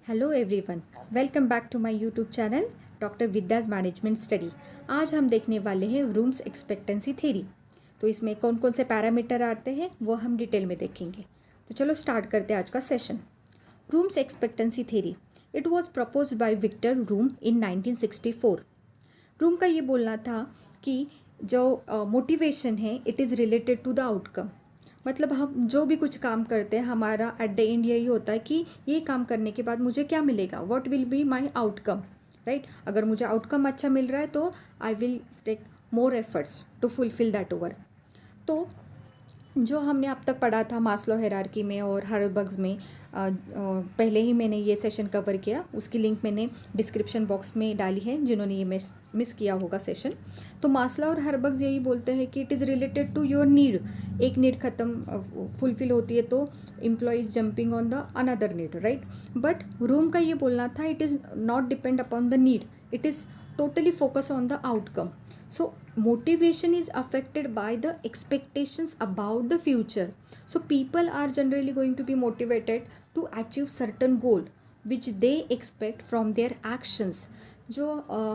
Hello everyone, welcome back to my YouTube channel doctor Vidya's management study. आज हम देखने वाले हैं रूम्स एक्सपेक्टेंसी थ्योरी। तो इसमें कौन कौन से पैरामीटर आते हैं वो हम डिटेल में देखेंगे। तो चलो स्टार्ट करते हैं आज का session. Vroom's expectancy theory it was proposed by Victor Vroom in 1964। Vroom का ये बोलना था कि जो मोटिवेशन है it is related to the outcome. मतलब हम जो भी कुछ काम करते हैं हमारा एट द एंड यही होता है कि ये काम करने के बाद मुझे क्या मिलेगा, what will be my outcome, right. अगर मुझे आउटकम अच्छा मिल रहा है तो I will take more efforts to fulfil that over. तो जो हमने अब तक पढ़ा था मास्लो हायरार्की में और हर्जबर्ग्स में, पहले ही मैंने ये सेशन कवर किया, उसकी लिंक मैंने डिस्क्रिप्शन बॉक्स में डाली है जिन्होंने ये मिस किया होगा सेशन। तो मास्लो और हर्जबर्ग्स यही बोलते हैं कि it is related to your need. एक नीड ख़त्म फुलफिल होती है तो employees jumping on the another need, right. But Vroom का ये बोलना था it is not depend upon the need, it is totally focus on the outcome. So motivation is affected by the expectations about the future. So people are generally going to be motivated to achieve certain goal which they expect from their actions. जो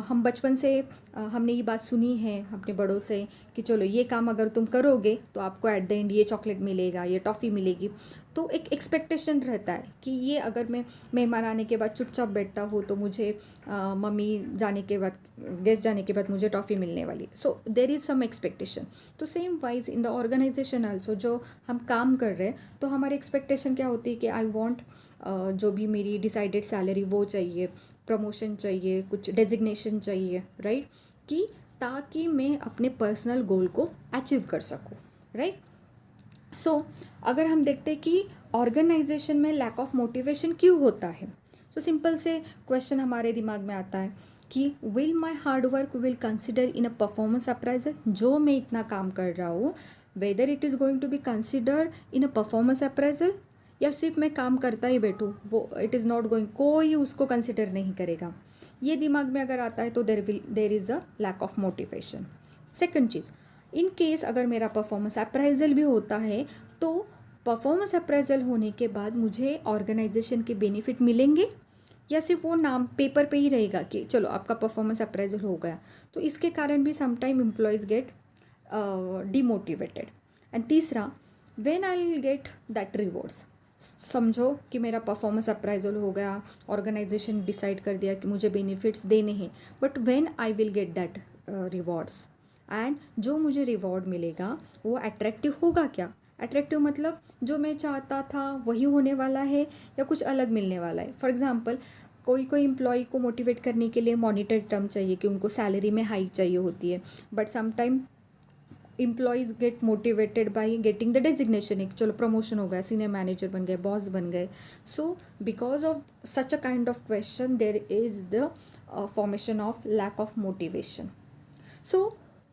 हम बचपन से हमने ये बात सुनी है अपने बड़ों से कि चलो ये काम अगर तुम करोगे तो आपको एट द एंड ये चॉकलेट मिलेगा, ये टॉफ़ी मिलेगी। तो एक एक्सपेक्टेशन रहता है कि ये अगर मैं मेहमान आने के बाद चुपचाप बैठता हूँ तो मुझे मम्मी जाने के बाद, गेस्ट जाने के बाद मुझे टॉफ़ी मिलने वाली। So there is some expectation. तो same wise in the organisation also जो हम काम कर रहे हैं तो हमारी एक्सपेक्टेशन क्या होती है कि आई वॉन्ट जो भी मेरी डिसाइडेड सैलरी वो चाहिए, प्रमोशन चाहिए, कुछ डेजिग्नेशन चाहिए, राइट, कि ताकि मैं अपने पर्सनल गोल को अचीव कर सकूँ, राइट। सो अगर हम देखते हैं कि ऑर्गेनाइजेशन में लैक ऑफ मोटिवेशन क्यों होता है, तो सिंपल से क्वेश्चन हमारे दिमाग में आता है कि will my hard work will consider in a performance appraisal. जो मैं इतना काम कर रहा हूँ whether it is going to be consider in a performance appraisal, या सिर्फ मैं काम करता ही बैठूँ, वो इट इज़ नॉट गोइंग, कोई उसको कंसिडर नहीं करेगा। ये दिमाग में अगर आता है तो there is a lack of motivation. Second चीज़, इन केस अगर मेरा परफॉर्मेंस अप्राइजल भी होता है तो परफॉर्मेंस अप्राइजल होने के बाद मुझे ऑर्गेनाइजेशन के बेनिफिट मिलेंगे या सिर्फ वो नाम पेपर पे ही रहेगा कि चलो आपका परफॉर्मेंस अप्राइजल हो गया। तो इसके कारण भी sometime employees get demotivated. And तीसरा, when I will get that rewards. समझो कि मेरा परफॉर्मेंस अप्राइजल हो गया, ऑर्गेनाइजेशन डिसाइड कर दिया कि मुझे बेनिफिट्स देने हैं, but when I will get that rewards, and जो मुझे रिवॉर्ड मिलेगा वो अट्रैक्टिव होगा क्या। अट्रैक्टिव मतलब जो मैं चाहता था वही होने वाला है या कुछ अलग मिलने वाला है। फॉर एग्जांपल कोई एम्प्लॉय को मोटिवेट करने के लिए मॉनिटर टर्म चाहिए कि उनको सैलरी में हाइक चाहिए होती है, but sometime employees get motivated by getting the designation, एक चलो प्रमोशन हो गया, सीनियर मैनेजर बन गए, बॉस बन गए। So because of such a kind of question there is the formation of lack of motivation. So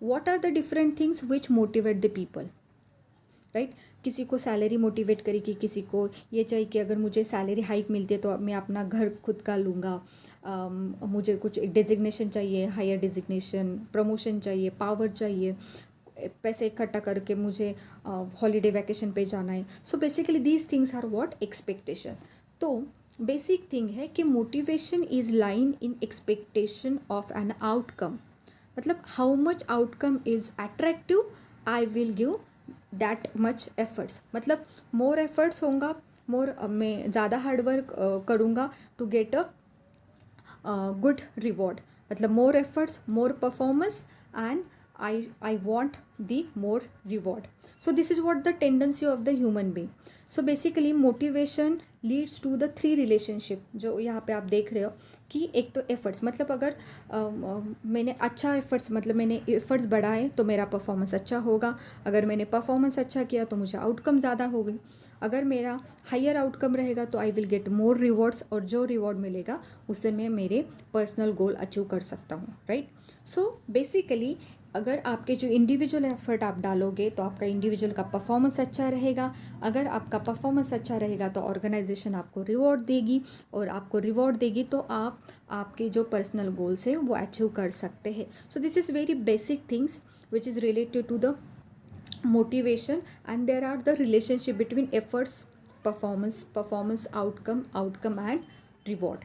what are the different things which motivate the people, right. किसी को salary motivate करेगी, किसी को ये चाहिए कि अगर मुझे सैलरी हाइक मिलती है तो मैं अपना घर खुद का लूँगा, मुझे कुछ एक डेजिग्नेशन चाहिए, हायर डेजिग्नेशन, प्रमोशन चाहिए, पावर चाहिए, पैसे इकट्ठा करके मुझे हॉलीडे वैकेशन पे जाना है। So basically these things are what expectation. तो बेसिक थिंग है कि motivation is line in expectation of an outcome. मतलब how much outcome is attractive I will give that much efforts. मतलब मोर एफर्ट्स होगा, more मैं ज़्यादा hard work करूँगा to get a good reward. मतलब more efforts, more performance, and I want the more reward. So this is what the tendency of the human being. So basically motivation leads to the three relationship जो यहाँ पे आप देख रहे हो कि एक तो efforts, मतलब अगर मैंने अच्छा efforts, मतलब मैंने efforts बढ़ाए तो मेरा performance अच्छा होगा, अगर मैंने performance अच्छा किया तो मुझे outcome ज़्यादा होगी, अगर मेरा हायर आउटकम रहेगा तो I will get more rewards, और जो रिवॉर्ड मिलेगा उससे मैं मेरे पर्सनल गोल अचीव कर सकता हूँ, राइट। सो बेसिकली अगर आपके जो इंडिविजुअल एफर्ट आप डालोगे तो आपका इंडिविजुअल का परफॉर्मेंस अच्छा रहेगा, अगर आपका परफॉर्मेंस अच्छा रहेगा तो ऑर्गेनाइजेशन आपको रिवॉर्ड देगी, और आपको रिवॉर्ड देगी तो आप आपके जो पर्सनल गोल्स है वो अचीव कर सकते हैं। So this is very basic things which is related to the motivation, and there are the relationship between efforts, performance, outcome, and reward.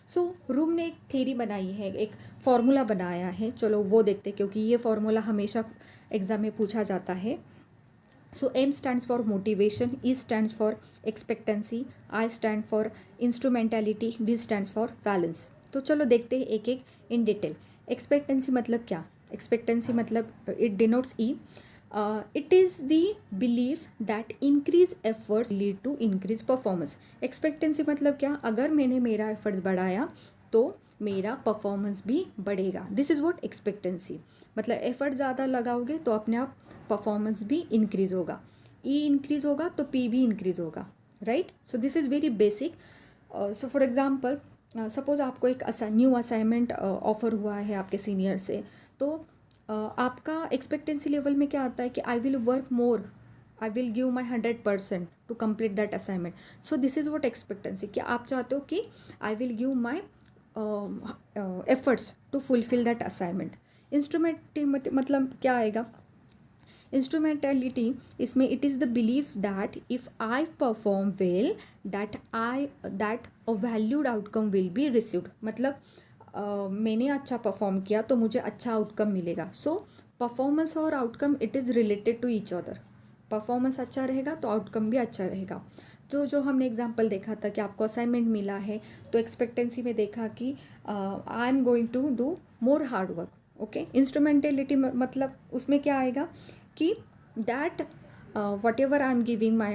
So room ने एक थेरी बनाई है, एक फॉर्मूला बनाया है, चलो वो देखते हैं क्योंकि ये फॉर्मूला हमेशा एग्ज़ाम में पूछा जाता है। So M stands for motivation, E stands for expectancy, I stand for instrumentality, V stands for balance. तो चलो देखते हैं एक एक इन डिटेल। एक्सपेक्टेंसी मतलब क्या? एक्सपेक्टेंसी मतलब it denotes E, it is the belief that increase efforts lead to increase performance. Expectancy मतलब क्या? अगर मैंने मेरा एफर्ट्स बढ़ाया तो मेरा परफॉर्मेंस भी बढ़ेगा। दिस इज़ व्हाट एक्सपेक्टेंसी मतलब, एफर्ट ज़्यादा लगाओगे तो अपने आप परफॉर्मेंस भी इंक्रीज होगा, ई इंक्रीज होगा तो पी भी इंक्रीज होगा, right. So this is very basic. So for example, suppose आपको एक न्यू असाइनमेंट ऑफर हुआ है आपके सीनियर से, तो आपका एक्सपेक्टेंसी लेवल में क्या आता है कि I will work more, I will give my 100% to complete that assignment. So this is what expectancy, कि आप चाहते हो कि I will give my efforts to fulfil that assignment. Instrument मतलब क्या आएगा? इंस्ट्रूमेंटेलिटी, इसमें it is the belief that if I perform well that a valued outcome will be received. मतलब मैंने अच्छा परफॉर्म किया तो मुझे अच्छा आउटकम मिलेगा। सो परफॉर्मेंस और outcome it is related to each other. Performance अच्छा रहेगा तो आउटकम भी अच्छा रहेगा। तो जो हमने एग्जांपल देखा था कि आपको असाइनमेंट मिला है, तो एक्सपेक्टेंसी में देखा कि I am going to do more hard work, okay. Instrumentality मतलब उसमें क्या आएगा कि that whatever I am giving my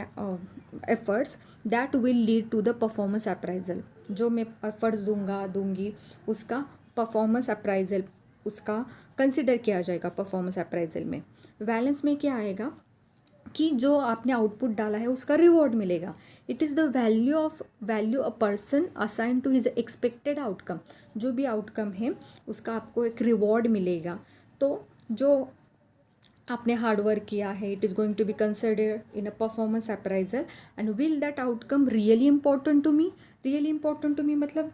efforts that will lead to the performance appraisal. जो मैं एफर्ट्स दूंगी उसका परफॉर्मेंस अप्राइजल उसका कंसिडर किया जाएगा परफॉर्मेंस अप्राइजल में। बैलेंस में क्या आएगा कि जो आपने आउटपुट डाला है उसका रिवॉर्ड मिलेगा। It is the value a person assign to his expected outcome. जो भी आउटकम है उसका आपको एक रिवॉर्ड मिलेगा। तो जो आपने हार्ड वर्क किया है, it is going to be considered in a performance appraisal. And will that outcome really important to me? Really important to me मतलब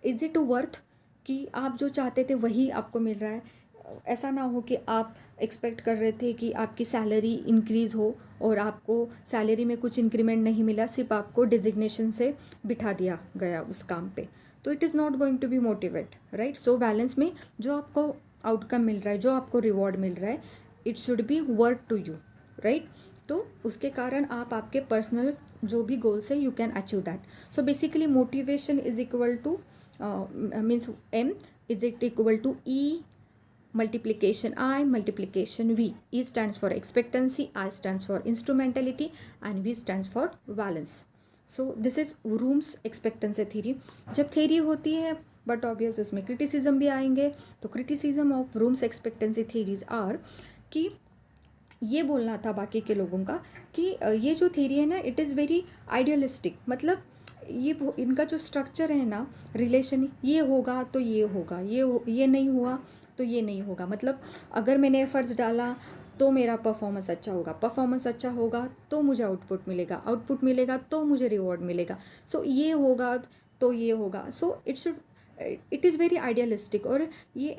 इज़ इट वर्थ, कि आप जो चाहते थे वही आपको मिल रहा है। ऐसा ना हो कि आप एक्सपेक्ट कर रहे थे कि आपकी सैलरी इंक्रीज़ हो और आपको सैलरी में कुछ इंक्रीमेंट नहीं मिला, सिर्फ आपको डिजिग्नेशन से बिठा दिया गया उस काम पे, तो it is not going to be motivate, right. So balance में जो आपको आउटकम मिल रहा है, जो आपको रिवॉर्ड मिल रहा है, it should be worth to you, right. तो उसके कारण आप आपके पर्सनल जो भी गोल्स है you can achieve that. So basically motivation is equal to means M is it equal to E multiplication I multiplication V. E stands for expectancy, I stands for instrumentality and V stands for balance. So this is Vroom's expectancy theory. जब theory होती है but obvious उसमें criticism भी आएंगे, तो criticism of Vroom's expectancy theories are कि ये बोलना था बाकी के लोगों का कि ये जो थ्योरी है ना इट इज़ वेरी आइडियलिस्टिक। मतलब इनका जो स्ट्रक्चर है ना, रिलेशन, ये होगा तो ये होगा, ये नहीं हुआ तो ये नहीं होगा। मतलब अगर मैंने एफर्ट्स डाला तो मेरा परफॉर्मेंस अच्छा होगा, परफॉर्मेंस अच्छा होगा तो मुझे आउटपुट मिलेगा, आउटपुट मिलेगा तो मुझे रिवॉर्ड मिलेगा। सो ये होगा तो ये होगा। So it is very idealistic. और ये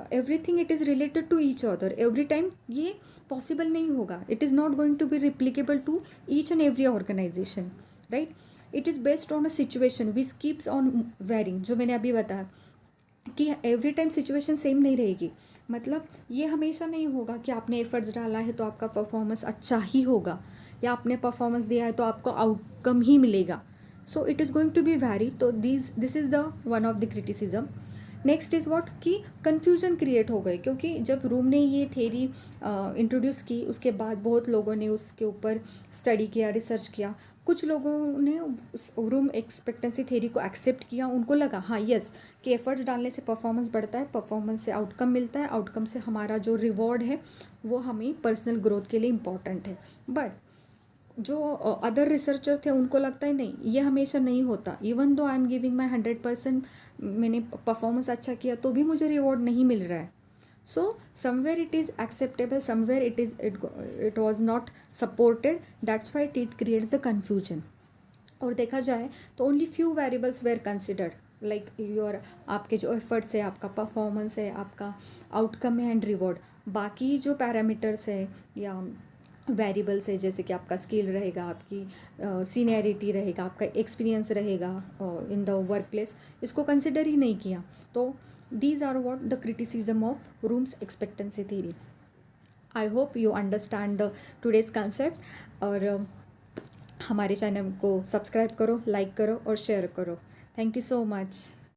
everything it is related to each other. Every time ये पॉसिबल नहीं होगा। It is not going to be replicable to each and every organisation, right. It is based on a situation which keeps on varying. जो मैंने अभी बताया कि every time situation same नहीं रहेगी। मतलब ये हमेशा नहीं होगा कि आपने एफर्ट्स डाला है तो आपका परफॉर्मेंस अच्छा ही होगा, या आपने परफॉर्मेंस दिया है तो आपको आउटकम ही मिलेगा। So it is going to be vary. तो this is the one of the criticism. Next is what कि कन्फ्यूजन क्रिएट हो गए, क्योंकि जब रूम ने ये थ्योरी इंट्रोड्यूस की उसके बाद बहुत लोगों ने उसके ऊपर स्टडी किया, रिसर्च किया। कुछ लोगों ने रूम एक्सपेक्टेंसी थ्योरी को एक्सेप्ट किया, उनको लगा हाँ यस कि एफर्ट्स डालने से परफॉर्मेंस बढ़ता है, परफॉर्मेंस से आउटकम मिलता है, आउटकम से हमारा जो रिवॉर्ड है वो हमें पर्सनल ग्रोथ के लिए इम्पॉर्टेंट है। बट जो अदर रिसर्चर थे उनको लगता है नहीं, ये हमेशा नहीं होता। Even though I am giving माई 100%, मैंने परफॉर्मेंस अच्छा किया तो भी मुझे रिवॉर्ड नहीं मिल रहा है। So somewhere it is acceptable, somewhere it was not supported, that's why it creates the confusion. और देखा जाए तो only few variables where considered, like your आपके जो एफर्ट्स है, आपका परफॉर्मेंस है, आपका आउटकम है एंड रिवॉर्ड। बाकी जो पैरामीटर्स है या वेरिएबल्स है, जैसे कि आपका स्किल रहेगा, आपकी सीनियरिटी रहेगा, आपका एक्सपीरियंस रहेगा इन द वर्क प्लेस, इसको कंसिडर ही नहीं किया। तो these are what the criticism of Vroom's expectancy theory. I hope you understand today's concept. और हमारे चैनल को सब्सक्राइब करो, लाइक करो और शेयर करो। Thank you so much.